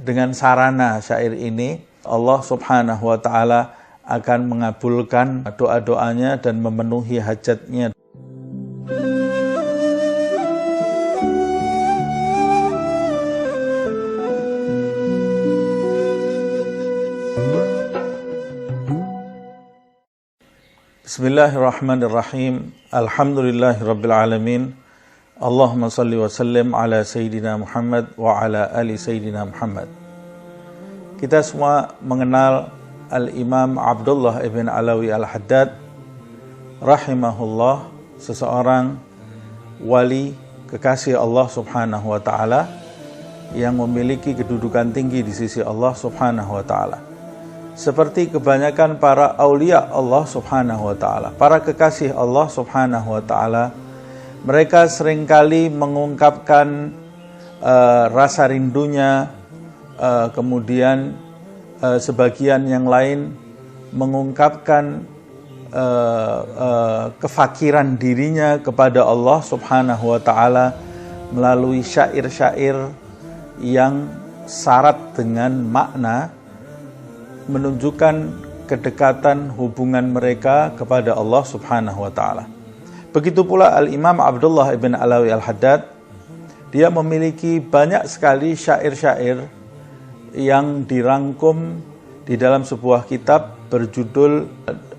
dengan sarana syair ini Allah Subhanahu wa taala akan mengabulkan doa-doanya dan memenuhi hajatnya. Bismillahirrahmanirrahim. Alhamdulillahirabbil alamin. Allahumma salli wa sallim ala sayyidina Muhammad wa ala ali sayyidina Muhammad. Kita semua mengenal Al-Imam Abdullah ibn Alawi Al-Haddad rahimahullah, seseorang wali kekasih Allah Subhanahu wa taala yang memiliki kedudukan tinggi di sisi Allah Subhanahu wa taala. Seperti kebanyakan para aulia Allah Subhanahu wa taala, para kekasih Allah Subhanahu wa taala, mereka seringkali mengungkapkan rasa rindunya, kemudian sebagian yang lain mengungkapkan kefakiran dirinya kepada Allah Subhanahu wa taala melalui syair-syair yang syarat dengan makna menunjukkan kedekatan hubungan mereka kepada Allah Subhanahu wa taala. Begitu pula Al-Imam Abdullah ibn Alawi Al-Haddad, dia memiliki banyak sekali syair-syair yang dirangkum di dalam sebuah kitab berjudul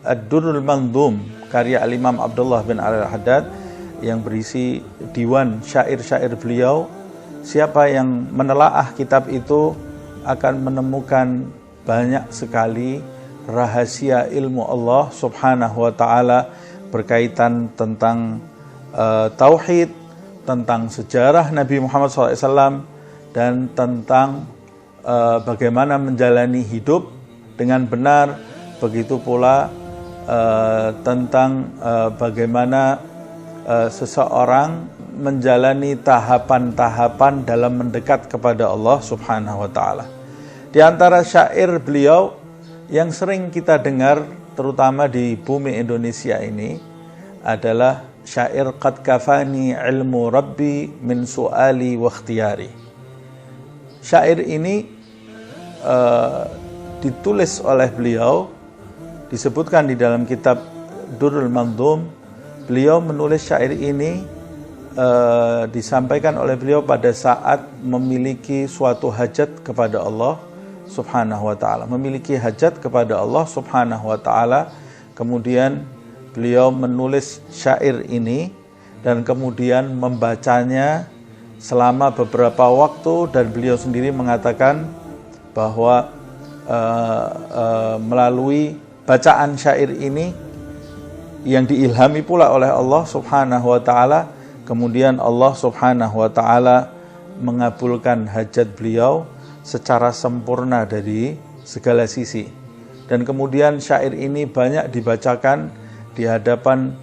Ad-Durrul Mandhum karya Al-Imam Abdullah bin Alawi Al-Haddad yang berisi diwan syair-syair beliau. Siapa yang menelaah kitab itu akan menemukan banyak sekali rahasia ilmu Allah Subhanahu wa taala berkaitan tentang tauhid, tentang sejarah Nabi Muhammad SAW, dan tentang bagaimana menjalani hidup dengan benar. Begitu pula tentang bagaimana seseorang menjalani tahapan-tahapan dalam mendekat kepada Allah Subhanahu wa taala. Di antara syair beliau yang sering kita dengar terutama di bumi Indonesia ini adalah syair qad kafani ilmu rabbi min su'ali wa ikhtiyari. Syair ini ditulis oleh beliau, disebutkan di dalam kitab Durrul Mandhum. Beliau menulis syair ini disampaikan oleh beliau pada saat memiliki suatu hajat kepada Allah Subhanahu wa ta'ala, memiliki hajat kepada Allah Subhanahu wa ta'ala. Kemudian beliau menulis syair ini dan kemudian membacanya selama beberapa waktu, dan beliau sendiri mengatakan bahwa melalui bacaan syair ini yang diilhami pula oleh Allah Subhanahu wa ta'ala, kemudian Allah Subhanahu wa ta'ala mengabulkan hajat beliau secara sempurna dari segala sisi. Dan kemudian syair ini banyak dibacakan di hadapan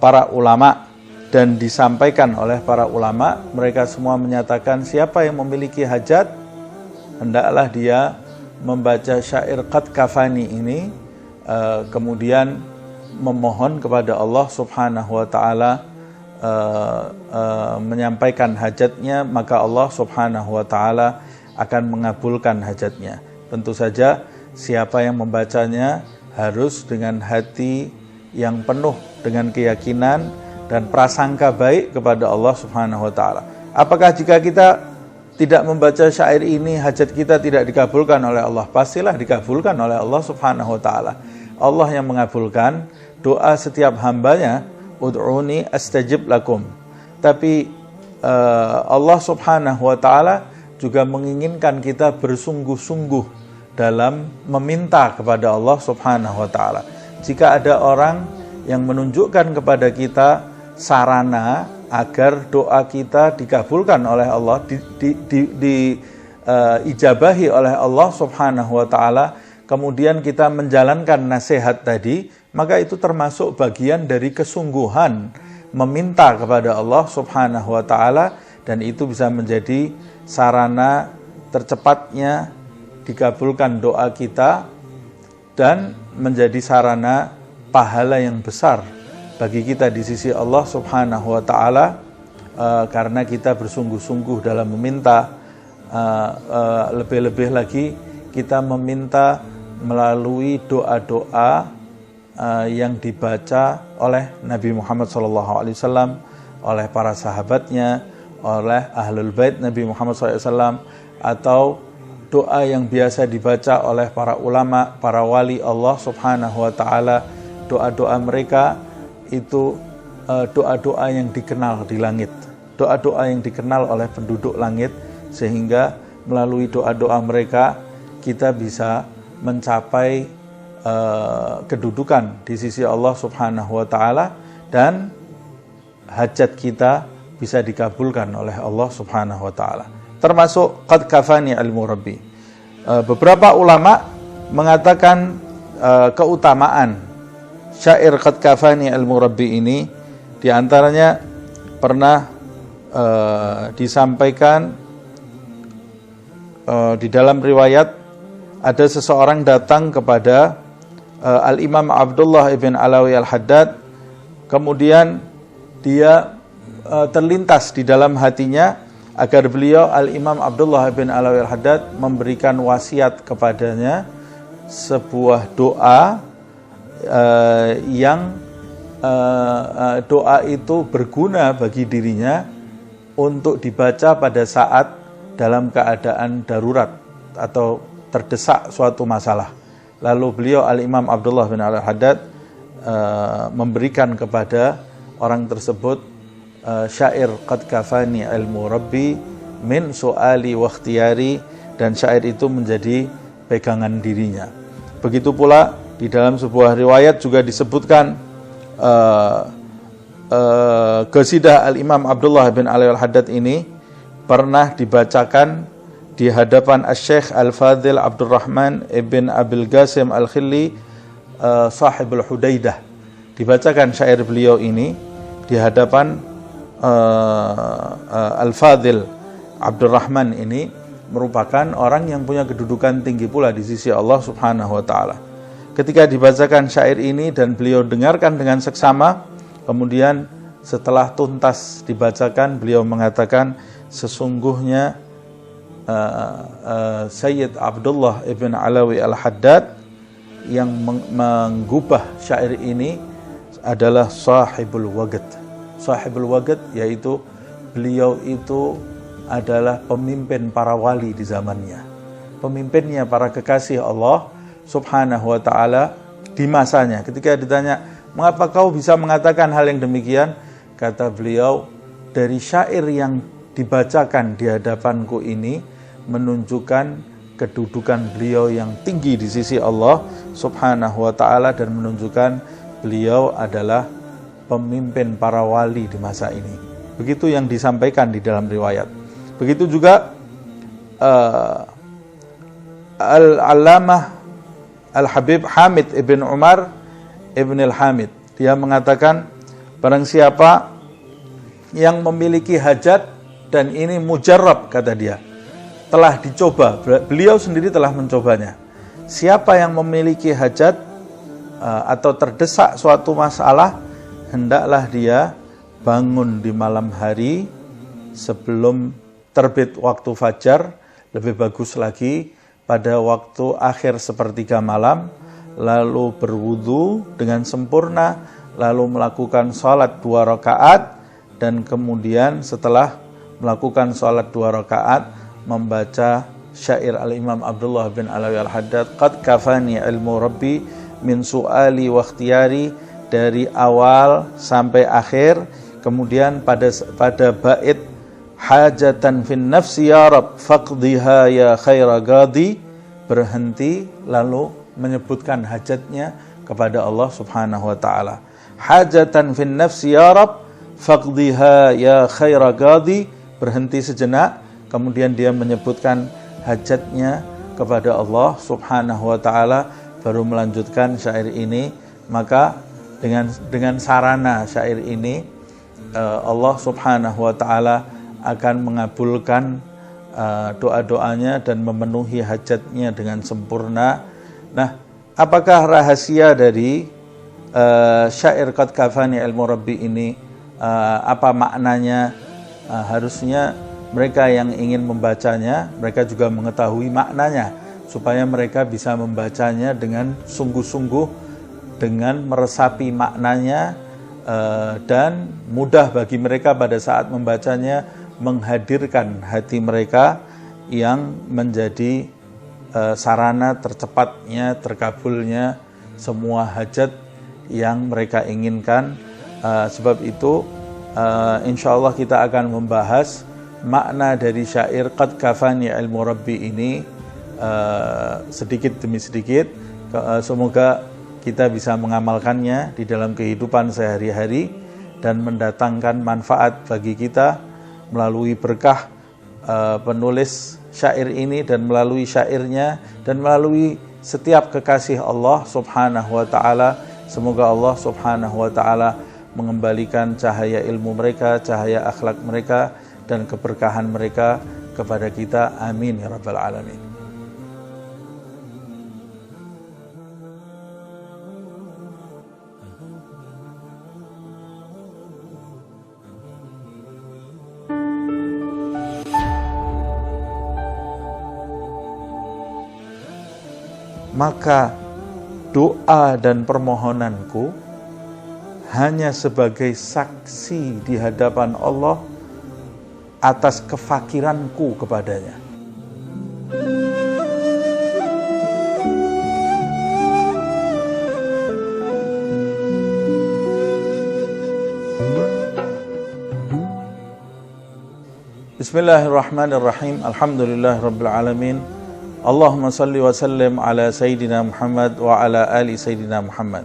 para ulama dan disampaikan oleh para ulama. Mereka semua menyatakan siapa yang memiliki hajat hendaklah dia membaca syair qad kafani ini, kemudian memohon kepada Allah Subhanahu wa taala menyampaikan hajatnya, maka Allah Subhanahu wa taala akan mengabulkan hajatnya. Tentu saja siapa yang membacanya harus dengan hati yang penuh dengan keyakinan dan prasangka baik kepada Allah Subhanahu wa taala. Apakah jika kita tidak membaca syair ini hajat kita tidak dikabulkan oleh Allah? Pastilah dikabulkan oleh Allah Subhanahu wa taala. Allah yang mengabulkan doa setiap hambanya, ud'uni astajib lakum. Tapi Allah Subhanahu wa taala juga menginginkan kita bersungguh-sungguh dalam meminta kepada Allah Subhanahu wa taala. Jika ada orang yang menunjukkan kepada kita sarana agar doa kita dikabulkan oleh Allah, diijabahi oleh Allah Subhanahu wa taala, kemudian kita menjalankan nasihat tadi, maka itu termasuk bagian dari kesungguhan meminta kepada Allah Subhanahu wa taala, dan itu bisa menjadi sarana tercepatnya dikabulkan doa kita dan menjadi sarana pahala yang besar bagi kita di sisi Allah Subhanahu wa taala, karena kita bersungguh-sungguh dalam meminta lebih-lebih lagi kita meminta melalui doa-doa yang dibaca oleh Nabi Muhammad SAW, oleh para sahabatnya, oleh ahlul bait Nabi Muhammad SAW, atau doa yang biasa dibaca oleh para ulama, para wali Allah Subhanahu wa ta'ala. Doa-doa mereka itu doa-doa yang dikenal di langit, doa-doa yang dikenal oleh penduduk langit, sehingga melalui doa-doa mereka kita bisa mencapai kedudukan di sisi Allah Subhanahu wa ta'ala, dan hajat kita bisa dikabulkan oleh Allah Subhanahu wa ta'ala. Termasuk qad kafani ilmu rabbi. Beberapa ulama mengatakan keutamaan syair qad kafani ilmu rabbi ini, diantaranya pernah disampaikan di dalam riwayat, ada seseorang datang kepada Al-Imam Abdullah ibn Alawi Al-Haddad, kemudian dia terlintas di dalam hatinya agar beliau Al-Imam Abdullah bin Alawi Al-Haddad memberikan wasiat kepadanya sebuah doa yang doa itu berguna bagi dirinya untuk dibaca pada saat dalam keadaan darurat atau terdesak suatu masalah. Lalu beliau Al-Imam Abdullah bin Alawi Al-Haddad memberikan kepada orang tersebut syair qad kafani ilmu rabbi min su'ali wa ikhtiyari, dan syair itu menjadi pegangan dirinya. Begitu pula di dalam sebuah riwayat juga disebutkan qasidah Al-Imam Abdullah bin Alawi Al-Haddad ini pernah dibacakan di hadapan Asy-Syaikh Al-Fadhil Abdurrahman ibn Abil Qasim Al-Khilli sahibul Hudaidah. Dibacakan syair beliau ini di hadapan Al-Fadhil Abdurrahman ini, merupakan orang yang punya kedudukan tinggi pula di sisi Allah Subhanahu wa ta'ala. Ketika dibacakan syair ini dan beliau dengarkan dengan seksama, kemudian setelah tuntas dibacakan, beliau mengatakan, sesungguhnya Sayyid Abdullah ibn Alawi Al-Haddad yang menggubah syair ini adalah sahibul waqt. Sahibul waqt yaitu beliau itu adalah pemimpin para wali di zamannya, pemimpinnya para kekasih Allah Subhanahu wa ta'ala di masanya. Ketika ditanya, mengapa kau bisa mengatakan hal yang demikian? Kata beliau, dari syair yang dibacakan di hadapanku ini menunjukkan kedudukan beliau yang tinggi di sisi Allah Subhanahu wa ta'ala, dan menunjukkan beliau adalah pemimpin para wali di masa ini. Begitu yang disampaikan di dalam riwayat. Begitu juga Al-Allamah Al-Habib Hamid ibn Umar ibn Al-Hamid, dia mengatakan, barang siapa yang memiliki hajat dan ini mujarrab, kata dia, telah dicoba, beliau sendiri telah mencobanya. Siapa yang memiliki hajat atau terdesak suatu masalah, hendaklah dia bangun di malam hari sebelum terbit waktu fajar, lebih bagus lagi pada waktu akhir sepertiga malam, lalu berwudu dengan sempurna, lalu melakukan sholat 2 rakaat, dan kemudian setelah melakukan sholat 2 rakaat membaca syair Al-Imam Abdullah bin Alawi Al-Haddad, qad kafani ilmu rabbi min su'ali wa ikhtiyari, dari awal sampai akhir. Kemudian pada bait hajatan fin nafsi ya rab faqdiha ya khaira qadi, berhenti lalu menyebutkan hajatnya kepada Allah Subhanahu wa ta'ala. Hajatan fin nafsi ya rab faqdiha ya khaira qadi, berhenti sejenak, kemudian dia menyebutkan hajatnya kepada Allah Subhanahu wa ta'ala, baru melanjutkan syair ini. Maka dengan sarana syair ini Allah Subhanahu wa ta'ala akan mengabulkan doa-doanya dan memenuhi hajatnya dengan sempurna. Nah, apakah rahasia dari syair qad kafani ilmu rabbi ini? Apa maknanya? Harusnya mereka yang ingin membacanya, mereka juga mengetahui maknanya, supaya mereka bisa membacanya dengan sungguh-sungguh, dengan meresapi maknanya, dan mudah bagi mereka pada saat membacanya menghadirkan hati mereka yang menjadi sarana tercepatnya, terkabulnya semua hajat yang mereka inginkan. Sebab itu insya Allah kita akan membahas makna dari syair Qad kafani ilmu Rabbi ini sedikit demi sedikit. Semoga kita bisa mengamalkannya di dalam kehidupan sehari-hari dan mendatangkan manfaat bagi kita melalui berkah penulis syair ini dan melalui syairnya dan melalui setiap kekasih Allah Subhanahu wa taala. Semoga Allah Subhanahu wa taala mengembalikan cahaya ilmu mereka, cahaya akhlak mereka dan keberkahan mereka kepada kita. Amin ya rabbal alamin. Maka doa dan permohonanku hanya sebagai saksi di hadapan Allah atas kefakiranku kepadanya. Bismillahirrahmanirrahim. Alhamdulillahirabbil alamin. Allahumma salli wa sallim ala Sayyidina Muhammad wa ala ali Sayyidina Muhammad.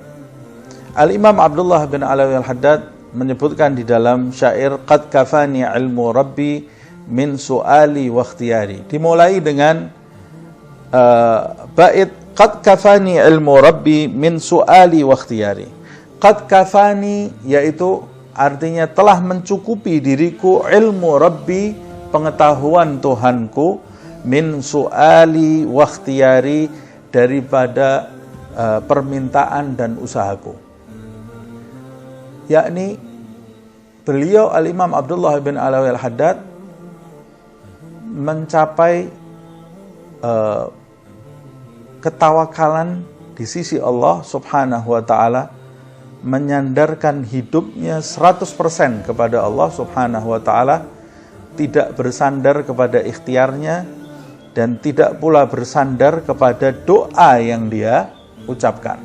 Al-Imam Abdullah bin Alawi Al-Haddad menyebutkan di dalam syair Qad kafani ilmu Rabbi min su'ali wa ikhtiyari. Dimulai dengan bait Qad kafani ilmu Rabbi min su'ali wa ikhtiyari. Qad kafani yaitu artinya telah mencukupi diriku ilmu Rabbi, pengetahuan Tuhanku, min su'ali wa ikhtiyari, daripada permintaan dan usahaku. Yakni beliau Al-Imam Abdullah bin Alawi Al-Haddad mencapai ketawakalan di sisi Allah Subhanahu wa taala, menyandarkan hidupnya 100% kepada Allah Subhanahu wa taala, tidak bersandar kepada ikhtiarnya dan tidak pula bersandar kepada doa yang dia ucapkan.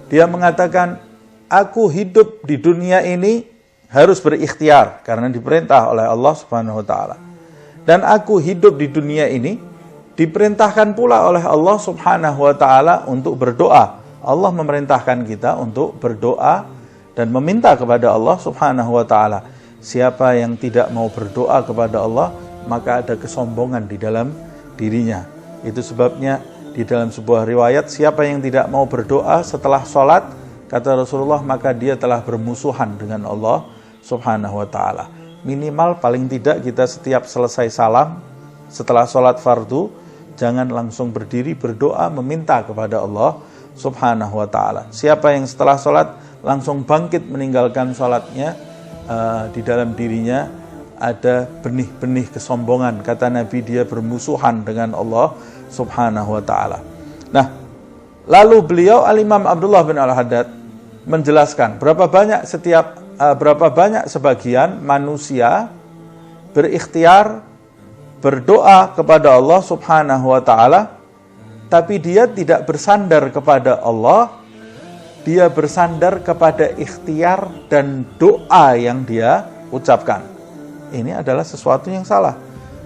Dia mengatakan, aku hidup di dunia ini harus berikhtiar karena diperintah oleh Allah Subhanahu wa taala. Dan aku hidup di dunia ini diperintahkan pula oleh Allah Subhanahu wa taala untuk berdoa. Allah memerintahkan kita untuk berdoa dan meminta kepada Allah Subhanahu wa taala. Siapa yang tidak mau berdoa kepada Allah, maka ada kesombongan di dalam dirinya. Itu sebabnya di dalam sebuah riwayat, siapa yang tidak mau berdoa setelah sholat, kata Rasulullah, maka dia telah bermusuhan dengan Allah Subhanahu wa ta'ala. Minimal paling tidak kita setiap selesai salam, setelah sholat fardu, jangan langsung berdiri berdoa meminta kepada Allah Subhanahu wa ta'ala. Siapa yang setelah sholat langsung bangkit meninggalkan sholatnya, di dalam dirinya ada benih-benih kesombongan. Kata Nabi, dia bermusuhan dengan Allah Subhanahu wa ta'ala. Nah, lalu beliau Al-Imam Abdullah bin Al-Haddad menjelaskan berapa banyak sebagian manusia berikhtiar berdoa kepada Allah Subhanahu wa ta'ala, tapi dia tidak bersandar kepada Allah, dia bersandar kepada ikhtiar dan doa yang dia ucapkan. Ini adalah sesuatu yang salah.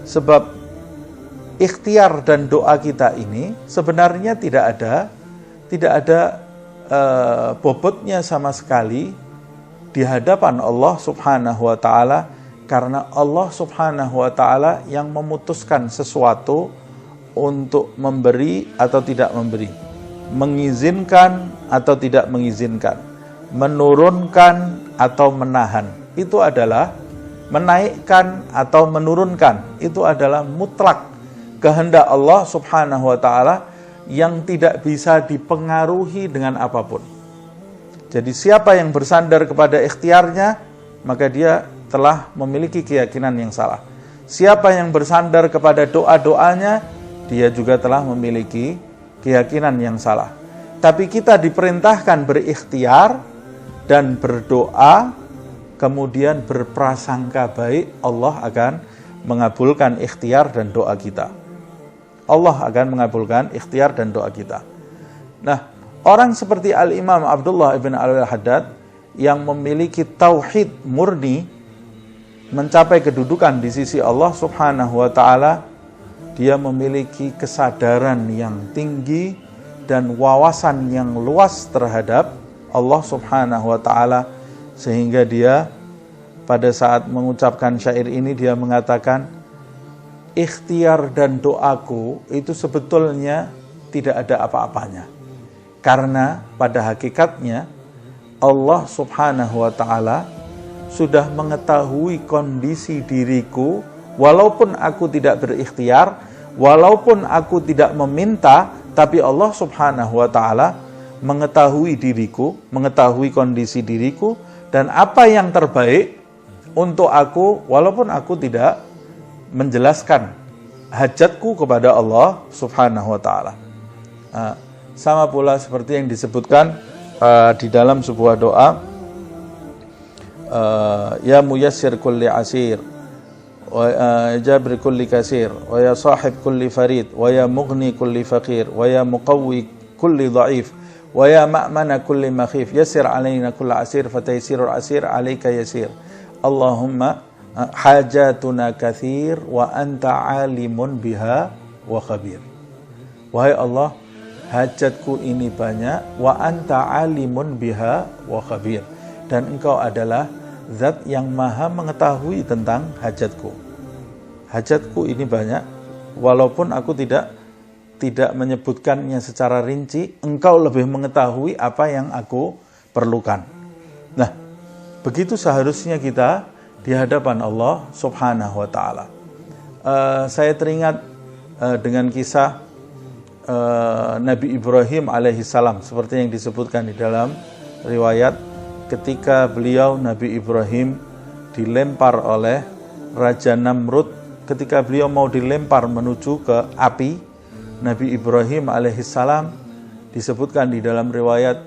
Sebab ikhtiar dan doa kita ini sebenarnya tidak ada bobotnya sama sekali di hadapan Allah Subhanahu wa ta'ala, karena Allah Subhanahu wa ta'ala yang memutuskan sesuatu untuk memberi atau tidak memberi, mengizinkan atau tidak mengizinkan, menurunkan atau menahan. Itu adalah menaikkan atau menurunkan. Itu adalah mutlak kehendak Allah Subhanahu wa ta'ala yang tidak bisa dipengaruhi dengan apapun. Jadi siapa yang bersandar kepada ikhtiarnya, maka dia telah memiliki keyakinan yang salah. Siapa yang bersandar kepada doa-doanya, dia juga telah memiliki keyakinan yang salah. Tapi kita diperintahkan berikhtiar dan berdoa, kemudian berprasangka baik, Allah akan mengabulkan ikhtiar dan doa kita. Allah akan mengabulkan ikhtiar dan doa kita. Nah, orang seperti Al-Imam Abdullah ibn Al-Haddad yang memiliki tauhid murni, mencapai kedudukan di sisi Allah subhanahu wa ta'ala, dia memiliki kesadaran yang tinggi dan wawasan yang luas terhadap Allah subhanahu wa ta'ala, sehingga dia pada saat mengucapkan syair ini dia mengatakan, ikhtiar dan doaku itu sebetulnya tidak ada apa-apanya. Karena pada hakikatnya Allah subhanahu wa ta'ala sudah mengetahui kondisi diriku, walaupun aku tidak berikhtiar, walaupun aku tidak meminta, tapi Allah subhanahu wa ta'ala mengetahui diriku, mengetahui kondisi diriku, dan apa yang terbaik untuk aku, walaupun aku tidak menjelaskan hajatku kepada Allah subhanahu wa ta'ala. Sama pula seperti yang disebutkan di dalam sebuah doa, ya muyassir kulli asir, wa jabir kulli kasir, wa ya sahib kulli farid, wa ya mughni kulli faqir, wa ya muqawwi kulli dha'if, wa ya ma'mana kulli makhif, yassir alaina kulli asir, fataysirul asir alayka yasir. Allahumma hajatuna kathir wa anta alimun biha wa khabir. Wahai Allah, hajatku ini banyak, wa anta alimun biha wa khabir, dan engkau adalah zat yang maha mengetahui tentang hajatku. Hajatku ini banyak, walaupun aku tidak menyebutkannya secara rinci, engkau lebih mengetahui apa yang aku perlukan. Nah, begitu seharusnya kita di hadapan Allah subhanahu wa ta'ala. Saya teringat dengan kisah Nabi Ibrahim alaihissalam, seperti yang disebutkan di dalam riwayat, ketika beliau Nabi Ibrahim dilempar oleh Raja Namrud, ketika beliau mau dilempar menuju ke api, Nabi Ibrahim alaihissalam disebutkan di dalam riwayat,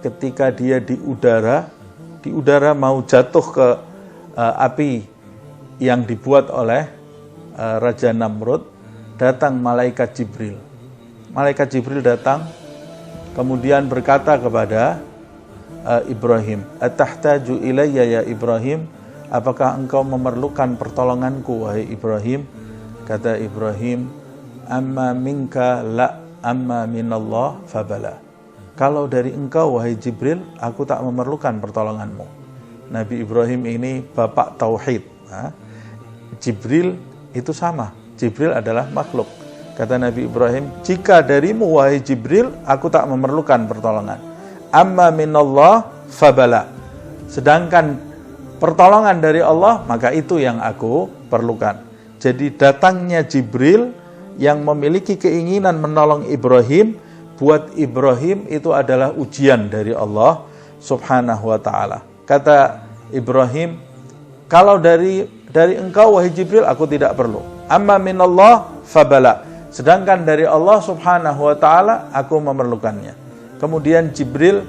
ketika dia di udara mau jatuh ke api yang dibuat oleh Raja Namrud, datang malaikat Jibril. Malaikat Jibril datang, kemudian berkata kepada Ibrahim, atahtaju ilayya ya Ibrahim, apakah engkau memerlukan pertolonganku wahai Ibrahim? Kata Ibrahim, amma minka la, amma minallah fabala. Kalau dari engkau wahai Jibril, aku tak memerlukan pertolonganmu. Nabi Ibrahim ini bapak tauhid. Jibril itu sama, Jibril adalah makhluk. Kata Nabi Ibrahim, jika darimu wahai Jibril, aku tak memerlukan pertolongan. Amma minallah fabala. Sedangkan pertolongan dari Allah, maka itu yang aku perlukan. Jadi datangnya Jibril yang memiliki keinginan menolong Ibrahim, buat Ibrahim itu adalah ujian dari Allah subhanahu wa ta'ala. Kata Ibrahim, kalau dari engkau wahai Jibril, aku tidak perlu. Amma minallah fabala. Sedangkan dari Allah subhanahu wa ta'ala, aku memerlukannya. Kemudian Jibril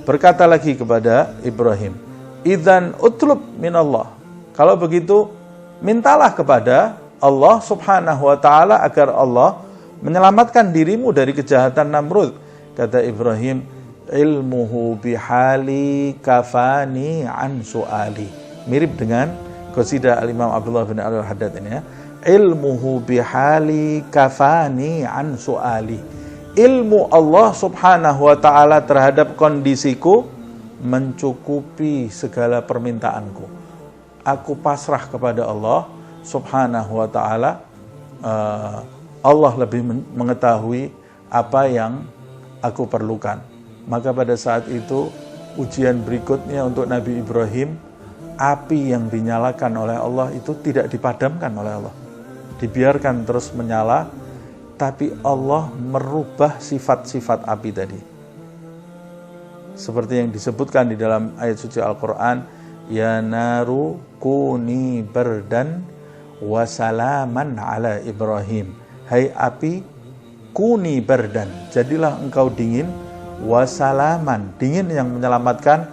berkata lagi kepada Ibrahim, idzan utlub minallah. Kalau begitu, mintalah kepada Allah subhanahu wa ta'ala agar Allah menyelamatkan dirimu dari kejahatan Namrud. Kata Ibrahim, ilmuhu bihali kafani an su'ali. Mirip dengan qasidah Al-Imam Abdullah bin Al-Haddad ini ya. Ilmuhu bihali kafani an su'ali. Ilmu Allah subhanahu wa ta'ala terhadap kondisiku mencukupi segala permintaanku. Aku pasrah kepada Allah subhanahu wa ta'ala. Allah lebih mengetahui apa yang aku perlukan. Maka pada saat itu ujian berikutnya untuk Nabi Ibrahim, api yang dinyalakan oleh Allah itu tidak dipadamkan oleh Allah, dibiarkan terus menyala, tapi Allah merubah sifat-sifat api tadi. Seperti yang disebutkan di dalam ayat suci Al-Quran, ya naru kuni bardan wa salaman ala Ibrahim. Hai api, kuni bardan, jadilah engkau dingin, wa salaman, dingin yang menyelamatkan,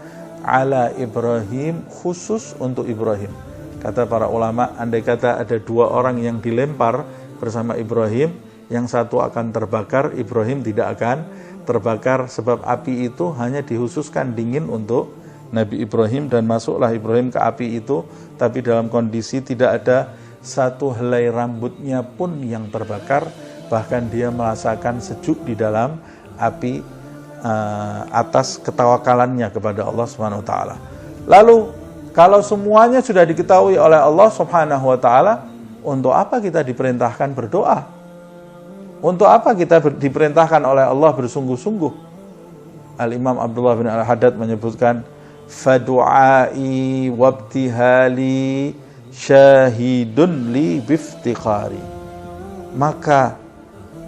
ala Ibrahim, khusus untuk Ibrahim. Kata para ulama, andai kata ada dua orang yang dilempar bersama Ibrahim, yang satu akan terbakar, Ibrahim tidak akan terbakar, sebab api itu hanya dikhususkan dingin untuk Nabi Ibrahim, dan masuklah Ibrahim ke api itu, tapi dalam kondisi tidak ada satu helai rambutnya pun yang terbakar, bahkan dia merasakan sejuk di dalam api atas ketawakalannya kepada Allah Subhanahu wa taala. Lalu kalau semuanya sudah diketahui oleh Allah Subhanahu wa taala, untuk apa kita diperintahkan berdoa? Untuk apa kita diperintahkan oleh Allah bersungguh-sungguh? Al-Imam Abdullah bin Al-Haddad menyebutkan, fadu'ai wabtihali syahidun li biftiqari. Maka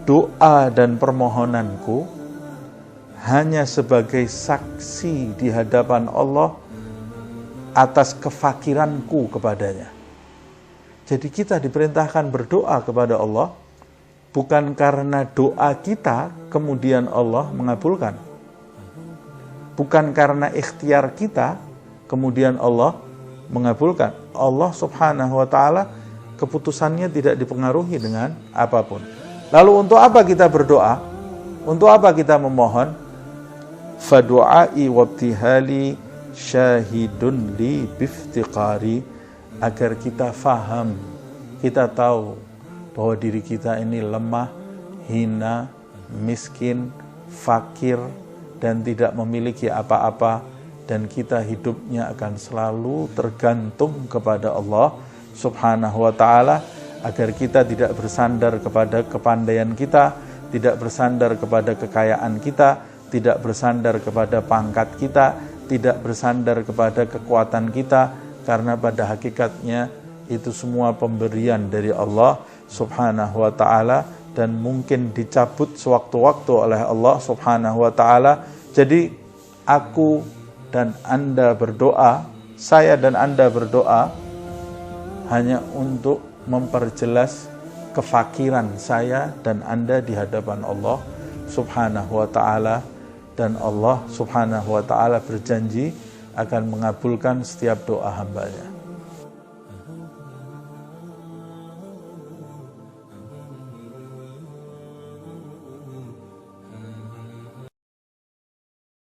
doa dan permohonanku hanya sebagai saksi di hadapan Allah atas kefakiranku kepadanya. Jadi kita diperintahkan berdoa kepada Allah bukan karena doa kita kemudian Allah mengabulkan. Bukan karena ikhtiar kita kemudian Allah mengabulkan. Allah Subhanahu wa taala keputusannya tidak dipengaruhi dengan apapun. Lalu untuk apa kita berdoa? Untuk apa kita memohon? Fadu'ai wabtihali syahidun li biftiqari, agar kita faham, kita tahu bahwa diri kita ini lemah, hina, miskin, fakir, dan tidak memiliki apa-apa, dan kita hidupnya akan selalu tergantung kepada Allah Subhanahu wa ta'ala, agar kita tidak bersandar kepada kepandaian kita, tidak bersandar kepada kekayaan kita, tidak bersandar kepada pangkat kita, tidak bersandar kepada kekuatan kita, karena pada hakikatnya itu semua pemberian dari Allah Subhanahu wa ta'ala, dan mungkin dicabut sewaktu-waktu oleh Allah Subhanahu wa ta'ala. Jadi aku dan Anda berdoa, saya dan Anda berdoa hanya untuk memperjelas kefakiran saya dan Anda di hadapan Allah Subhanahu wa ta'ala, dan Allah Subhanahu wa ta'ala berjanji akan mengabulkan setiap doa hambanya.